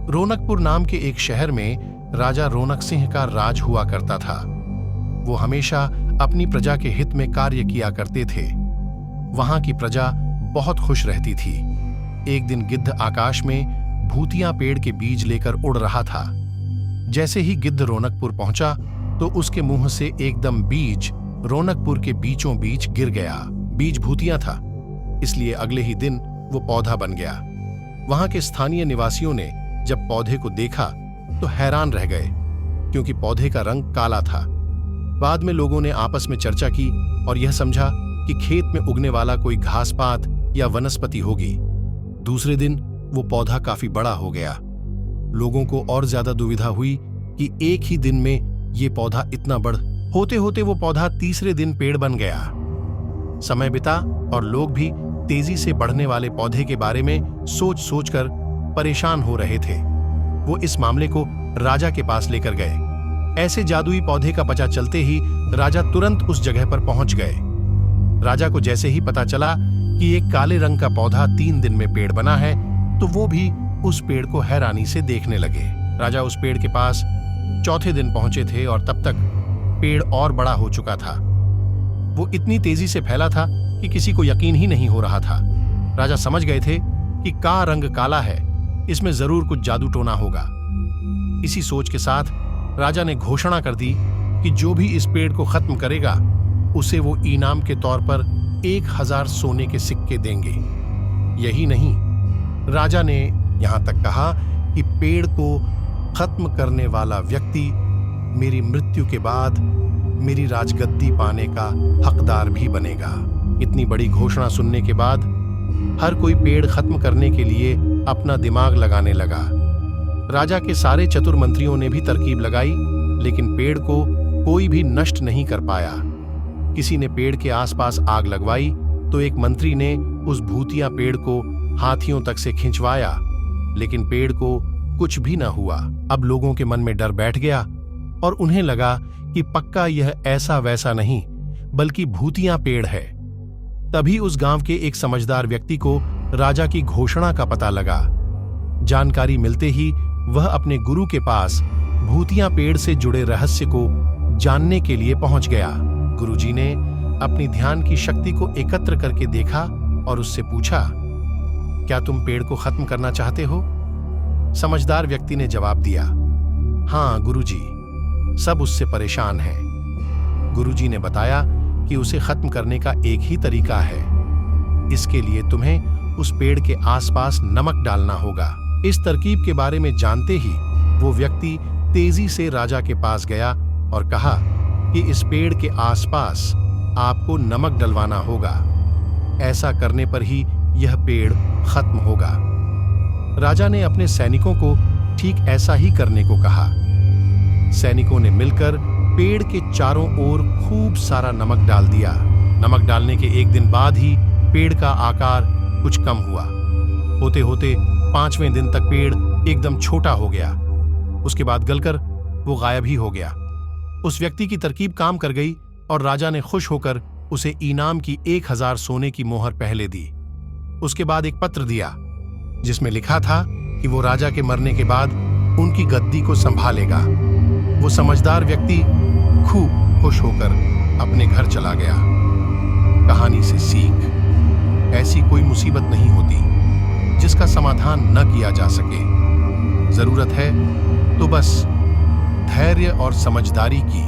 रोनकपुर नाम के एक शहर में राजा रोनक सिंह का राज हुआ करता था। वो हमेशा अपनी प्रजा के हित में कार्य किया करते थे। वहां की प्रजा बहुत खुश रहती थी। एक दिन गिद्ध आकाश में भूतिया पेड़ के बीज लेकर उड़ रहा था। जैसे ही गिद्ध रोनकपुर पहुंचा तो उसके मुंह से एकदम बीज रोनकपुर के बीचों बीच गिर गया। बीज भूतिया था, इसलिए अगले ही दिन वो पौधा बन गया। वहां के स्थानीय निवासियों ने जब पौधे को देखा तो हैरान रह गए, क्योंकि पौधे का रंग काला था। बाद में लोगों ने आपस में चर्चा की और यह समझा कि खेत में उगने वाला कोई घास पात या वनस्पति होगी। दूसरे दिन वो पौधा काफी बड़ा हो गया। लोगों को और ज्यादा दुविधा हुई कि एक ही दिन में ये पौधा इतना बढ़ होते होते वो पौधा तीसरे दिन पेड़ बन गया। समय बिता और लोग भी तेजी से बढ़ने वाले पौधे के बारे में सोच सोचकर परेशान हो रहे थे। वो इस मामले को राजा के पास लेकर गए। ऐसे जादुई पौधे का पता चलते ही राजा तुरंत उस जगह पर पहुंच गए। राजा को जैसे ही पता चला कि एक काले रंग का पौधा 3 दिन में पेड़ बना है, तो वो भी उस पेड़ को हैरानी से देखने लगे। राजा उस पेड़ के पास चौथे दिन पहुंचे थे और तब तक पेड़ और बड़ा हो चुका था। वो इतनी तेजी से फैला था कि किसी को यकीन ही नहीं हो रहा था। राजा समझ गए थे कि का रंग काला है, इसमें जरूर कुछ जादू टोना होगा। इसी सोच के साथ राजा ने घोषणा कर दी कि जो भी इस पेड़ को खत्म करेगा उसे वो इनाम के तौर पर 1000 सोने के सिक्के देंगे। यही नहीं, राजा ने यहां तक कहा कि पेड़ को खत्म करने वाला व्यक्ति मेरी मृत्यु के बाद मेरी राजगद्दी पाने का हकदार भी बनेगा। इतनी बड़ी घोषणा सुनने के बाद हर कोई पेड़ खत्म करने के लिए अपना दिमाग लगाने लगा। राजा के सारे चतुर मंत्रियों ने भी तरकीब लगाई, लेकिन पेड़ को कोई भी नष्ट नहीं कर पाया। किसी ने पेड़ के आसपास आग लगवाई तो एक मंत्री ने उस भूतिया पेड़ को हाथियों तक से खिंचवाया, लेकिन पेड़ को कुछ भी न हुआ। अब लोगों के मन में डर बैठ गया और उन्हें लगा कि पक्का यह ऐसा वैसा नहीं बल्कि भूतिया पेड़ है। तभी उस गांव के एक समझदार व्यक्ति को राजा की घोषणा का पता लगा। जानकारी मिलते ही वह अपने गुरु के पास भूतिया पेड़ से जुड़े रहस्य को जानने के लिए पहुंच गया। गुरुजी ने अपनी ध्यान की शक्ति को एकत्र करके देखा और उससे पूछा, क्या तुम पेड़ को खत्म करना चाहते हो? समझदार व्यक्ति ने जवाब दिया, हाँ गुरुजी, सब उससे परेशान हैं। गुरुजी ने बताया कि उसे खत्म करने का एक ही तरीका है। इसके लिए तुम्हें उस पेड़ के आसपास नमक डालना होगा। इस तरकीब के बारे में जानते ही वो व्यक्ति तेजी से राजा के पास गया और कहा कि इस पेड़ के आसपास आपको नमक डलवाना होगा। ऐसा करने पर ही यह पेड़ खत्म होगा। राजा ने अपने सैनिकों को ठीक ऐसा ही करने को कहा। सैनिकों ने मिलकर पेड़ के चारों ओर खूब सारा नमक डाल दिया। नमक डालने के एक दिन बाद ही पेड़ का आकार कुछ कम हुआ। होते होते 5वें दिन तक पेड़ एकदम छोटा हो गया। उसके बाद गलकर वो गायब ही हो गया। उस व्यक्ति की तरकीब काम कर गई और राजा ने खुश होकर उसे इनाम की 1000 सोने की मोहर पहले दी। उसके बाद एक पत्र दिया जिसमें लिखा था कि वो राजा के मरने के बाद उनकी गद्दी को संभालेगा। वो समझदार व्यक्ति खूब खुश होकर अपने घर चला गया। कहानी से सीख, ऐसी कोई मुसीबत नहीं होती जिसका समाधान न किया जा सके। जरूरत है तो बस धैर्य और समझदारी की।